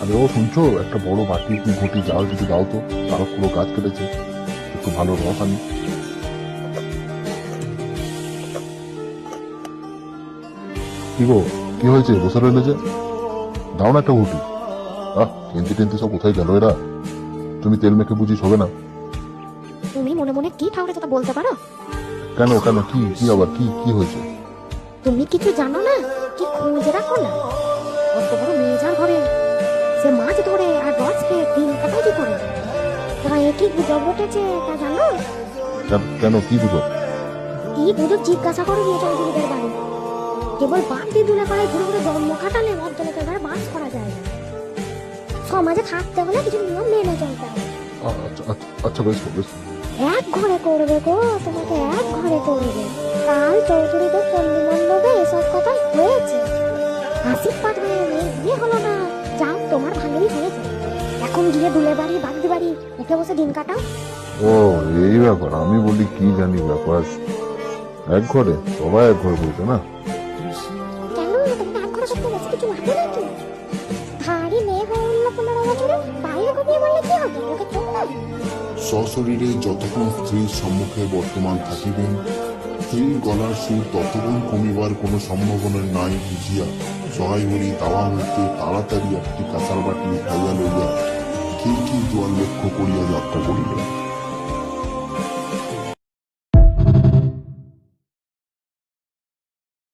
আরে ও শুনছো, একটা বড় বাটি কি ঘটি জাল যদি দাও তো, তারা পুরো গাছ কেটেছে, একটু ভালো রস আনি। কি গো, কি হয়েছে, বসে রইলে যে? দাও না একটা ঘুটি। টেনতে টেনতে সব কোথায় গেল এরা? তুমি তেল মেখে বুঝিস হবে না? তুমি মনে মনে কি ঠাউরেছো তা বলতে পারো? কেন কেন, কি কি আবার, কি কি হয়েছে? তুমি কিছু জানো না? কি খোঁজ রাখো না? অত বড় মেজার ঘরে সে মাছ ধরে আর রস খেয়ে দিন কাটায় কি করে? তোমার একই গুজব উঠেছে তা জানো? কেন, কি বুঝো? কি গুজব জিজ্ঞাসা করো নিয়ে চৌধুরীদের বাড়ি। কেবল বাড়তি দুলে পাড়ায় ঘুরে ঘুরে জন্ম কাটালে ভদ্রলোকের ঘরে বাস করা যায় না। সমাজে থাকতে হলে কিছু নিয়ম মেনে চলতে হবে। আচ্ছা আচ্ছা আচ্ছা, বেশ বেশ। এক ঘরে করবে গো, তোমাকে এক ঘরে করবে। কাল চৌধুরীদের পল্লী মণ্ডপে এসব কথা হয়েছে। আশীর্বাদ হয়ে বিয়ে হলো না, যাও তোমার ভালোই হয়েছে। এখন গিয়ে দুলে বাড়ি বাগদি বাড়ি উঠে বসে দিন কাটাও। ও, এই ব্যাপার, আমি বলি কি জানি ব্যাপার। এক ঘরে সবাই এক ঘরে বলছে না? কেন তোমাকে এক ঘরে করতে বেশি কিছু লাগে নাকি? ভারী মেয়ে হয়ে উঠলো 15 বছরে, বাইরে ঘুমিয়ে বললে কি হবে? লোকে চোখ না। সশরীরে যতক্ষণ স্ত্রীর সম্মুখে বর্তমান থাকিবেন, স্ত্রীর গলার সুর ততক্ষণ কমিবার কোনো সম্ভাবনা নাই বুঝিয়া সহায় হরি তাওয়া হইতে তাড়াতাড়ি একটি কাঁসার বাটি খাইয়া লইয়া খিড়কি জোয়ার লক্ষ্য করিয়া যাত্রা করিলেন।